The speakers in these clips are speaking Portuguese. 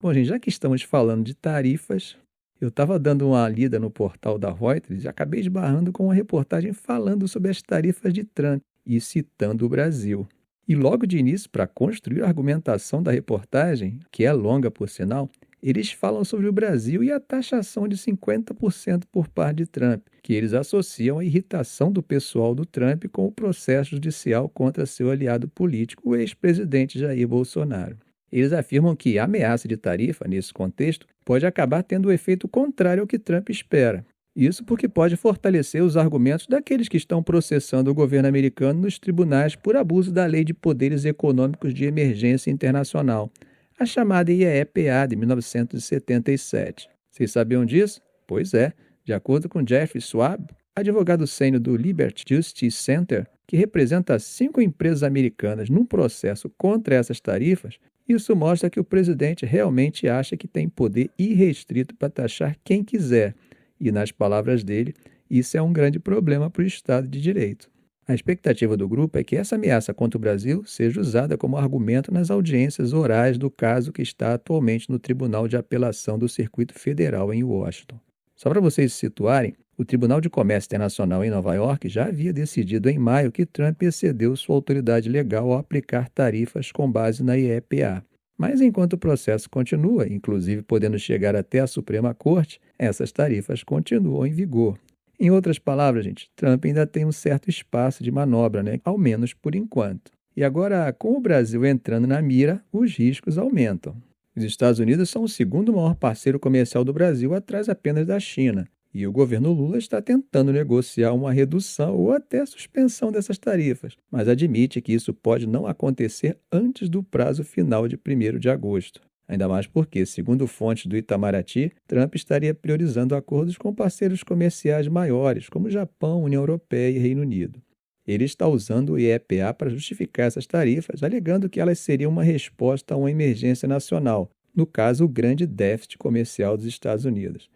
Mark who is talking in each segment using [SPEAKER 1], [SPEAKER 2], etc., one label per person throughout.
[SPEAKER 1] Bom, gente, já que estamos falando de tarifas, eu estava dando uma lida no portal da Reuters e acabei esbarrando com uma reportagem falando sobre as tarifas de Trump e citando o Brasil. E logo de início, para construir a argumentação da reportagem, que é longa por sinal, eles falam sobre o Brasil e a taxação de 50% por parte de Trump, que eles associam a irritação do pessoal do Trump com o processo judicial contra seu aliado político, o ex-presidente Jair Bolsonaro. Eles afirmam que a ameaça de tarifa, nesse contexto, pode acabar tendo o efeito contrário ao que Trump espera. Isso porque pode fortalecer os argumentos daqueles que estão processando o governo americano nos tribunais por abuso da Lei de Poderes Econômicos de Emergência Internacional, a chamada IEEPA de 1977. Vocês sabiam disso? Pois é, de acordo com Jeffrey Schwab, advogado sênior do Liberty Justice Center, que representa 5 empresas americanas num processo contra essas tarifas, isso mostra que o presidente realmente acha que tem poder irrestrito para taxar quem quiser. E, nas palavras dele, isso é um grande problema para o Estado de Direito. A expectativa do grupo é que essa ameaça contra o Brasil seja usada como argumento nas audiências orais do caso que está atualmente no Tribunal de Apelação do Circuito Federal em Washington. Só para vocês se situarem, o Tribunal de Comércio Internacional em Nova York já havia decidido em maio que Trump excedeu sua autoridade legal ao aplicar tarifas com base na IEPA. Mas enquanto o processo continua, inclusive podendo chegar até a Suprema Corte, essas tarifas continuam em vigor. Em outras palavras, gente, Trump ainda tem um certo espaço de manobra, né? Ao menos por enquanto. E agora, com o Brasil entrando na mira, os riscos aumentam. Os Estados Unidos são o segundo maior parceiro comercial do Brasil, atrás apenas da China. E o governo Lula está tentando negociar uma redução ou até suspensão dessas tarifas, mas admite que isso pode não acontecer antes do prazo final de 1º de agosto. Ainda mais porque, segundo fontes do Itamaraty, Trump estaria priorizando acordos com parceiros comerciais maiores, como Japão, União Europeia e Reino Unido. Ele está usando o IEPA para justificar essas tarifas, alegando que elas seriam uma resposta a uma emergência nacional, no caso, o grande déficit comercial dos Estados Unidos.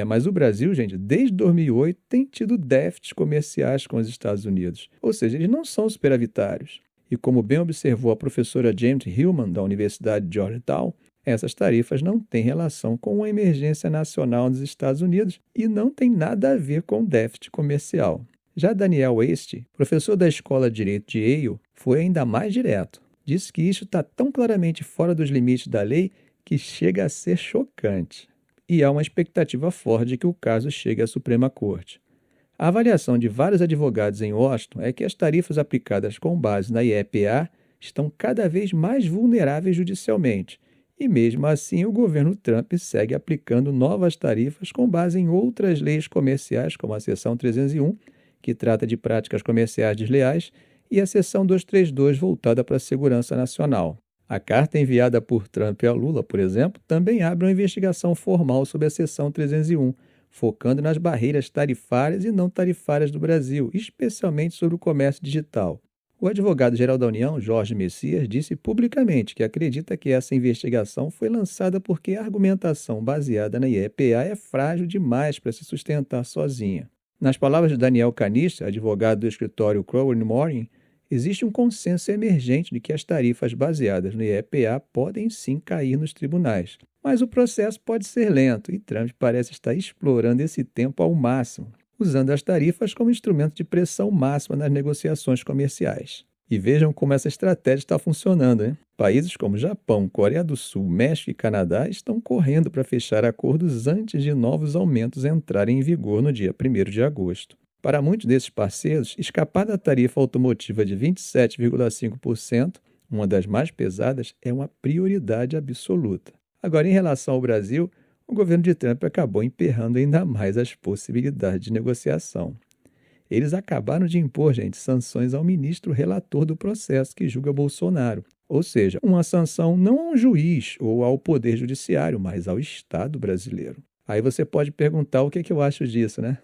[SPEAKER 1] Mas o Brasil, gente, desde 2008 tem tido déficits comerciais com os Estados Unidos, ou seja, eles não são superavitários. E como bem observou a professora Janet Hillman, da Universidade de Georgetown, essas tarifas não têm relação com uma emergência nacional nos Estados Unidos e não tem nada a ver com déficit comercial. Já Daniel Este, professor da Escola de Direito de Yale, foi ainda mais direto. Disse que isso está tão claramente fora dos limites da lei que chega a ser chocante. E há uma expectativa forte de que o caso chegue à Suprema Corte. A avaliação de vários advogados em Washington é que as tarifas aplicadas com base na IEPA estão cada vez mais vulneráveis judicialmente, e mesmo assim o governo Trump segue aplicando novas tarifas com base em outras leis comerciais, como a Seção 301, que trata de práticas comerciais desleais, e a Seção 232, voltada para a segurança nacional. A carta enviada por Trump a Lula, por exemplo, também abre uma investigação formal sobre a Seção 301, focando nas barreiras tarifárias e não tarifárias do Brasil, especialmente sobre o comércio digital. O advogado-geral da União, Jorge Messias, disse publicamente que acredita que essa investigação foi lançada porque a argumentação baseada na IEPA é frágil demais para se sustentar sozinha. Nas palavras de Daniel Canista, advogado do escritório Crowell Moring, existe um consenso emergente de que as tarifas baseadas no IEPA podem sim cair nos tribunais, mas o processo pode ser lento e Trump parece estar explorando esse tempo ao máximo, usando as tarifas como instrumento de pressão máxima nas negociações comerciais. E vejam como essa estratégia está funcionando, hein? Países como Japão, Coreia do Sul, México e Canadá estão correndo para fechar acordos antes de novos aumentos entrarem em vigor no dia 1º de agosto. Para muitos desses parceiros, escapar da tarifa automotiva de 27,5%, uma das mais pesadas, é uma prioridade absoluta. Agora, em relação ao Brasil, o governo de Trump acabou emperrando ainda mais as possibilidades de negociação. Eles acabaram de impor, gente, sanções ao ministro relator do processo que julga Bolsonaro. Ou seja, uma sanção não a um juiz ou ao Poder Judiciário, mas ao Estado brasileiro. Aí você pode perguntar o que eu acho disso, né?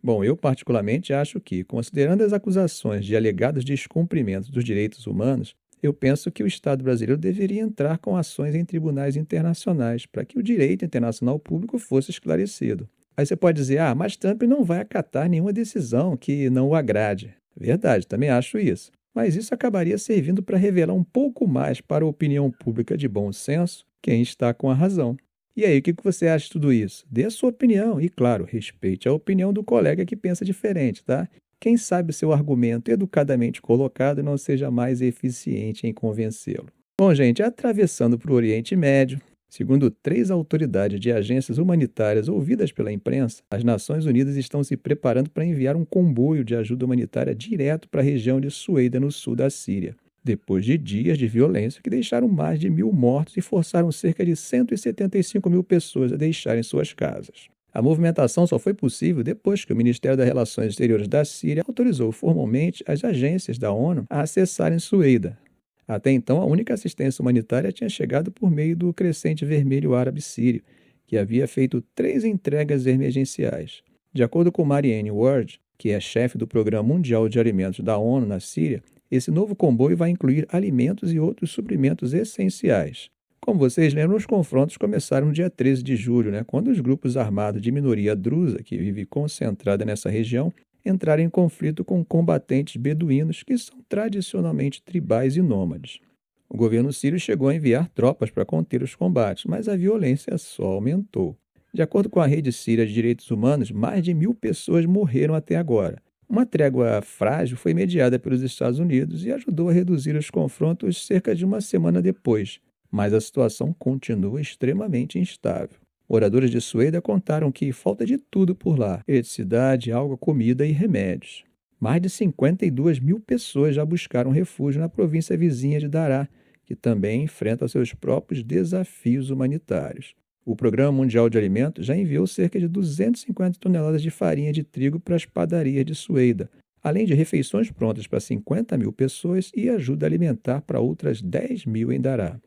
[SPEAKER 1] Bom, eu particularmente acho que, considerando as acusações de alegados descumprimentos dos direitos humanos, eu penso que o Estado brasileiro deveria entrar com ações em tribunais internacionais para que o direito internacional público fosse esclarecido. Aí você pode dizer, mas Trump não vai acatar nenhuma decisão que não o agrade. Verdade, também acho isso. Mas isso acabaria servindo para revelar um pouco mais para a opinião pública de bom senso quem está com a razão. E aí, o que você acha de tudo isso? Dê a sua opinião e, claro, respeite a opinião do colega que pensa diferente, tá? Quem sabe o seu argumento educadamente colocado não seja mais eficiente em convencê-lo. Bom, gente, atravessando para o Oriente Médio, segundo 3 autoridades de agências humanitárias ouvidas pela imprensa, as Nações Unidas estão se preparando para enviar um comboio de ajuda humanitária direto para a região de Sueida, no sul da Síria, depois de dias de violência que deixaram mais de 1.000 mortos e forçaram cerca de 175 mil pessoas a deixarem suas casas. A movimentação só foi possível depois que o Ministério das Relações Exteriores da Síria autorizou formalmente as agências da ONU a acessarem Sueida. Até então, a única assistência humanitária tinha chegado por meio do Crescente Vermelho Árabe Sírio, que havia feito 3 entregas emergenciais. De acordo com Marianne Ward, que é chefe do Programa Mundial de Alimentos da ONU na Síria, esse novo comboio vai incluir alimentos e outros suprimentos essenciais. Como vocês lembram, os confrontos começaram no dia 13 de julho, quando os grupos armados de minoria drusa, que vive concentrada nessa região, entraram em conflito com combatentes beduínos, que são tradicionalmente tribais e nômades. O governo sírio chegou a enviar tropas para conter os combates, mas a violência só aumentou. De acordo com a Rede Síria de Direitos Humanos, mais de 1.000 pessoas morreram até agora. Uma trégua frágil foi mediada pelos Estados Unidos e ajudou a reduzir os confrontos cerca de uma semana depois, mas a situação continua extremamente instável. Moradores de Sueida contaram que falta de tudo por lá: eletricidade, água, comida e remédios. Mais de 52 mil pessoas já buscaram refúgio na província vizinha de Dará, que também enfrenta seus próprios desafios humanitários. O Programa Mundial de Alimentos já enviou cerca de 250 toneladas de farinha de trigo para as padarias de Sueida, além de refeições prontas para 50 mil pessoas e ajuda alimentar para outras 10 mil em Dará.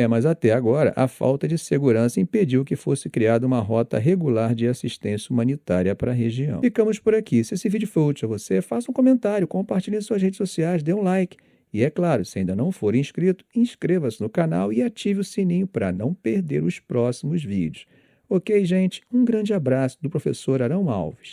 [SPEAKER 1] Mas até agora, a falta de segurança impediu que fosse criada uma rota regular de assistência humanitária para a região. Ficamos por aqui. Se esse vídeo foi útil a você, faça um comentário, compartilhe em suas redes sociais, dê um like. E é claro, se ainda não for inscrito, inscreva-se no canal e ative o sininho para não perder os próximos vídeos. Ok, gente? Um grande abraço do professor Arão Alves.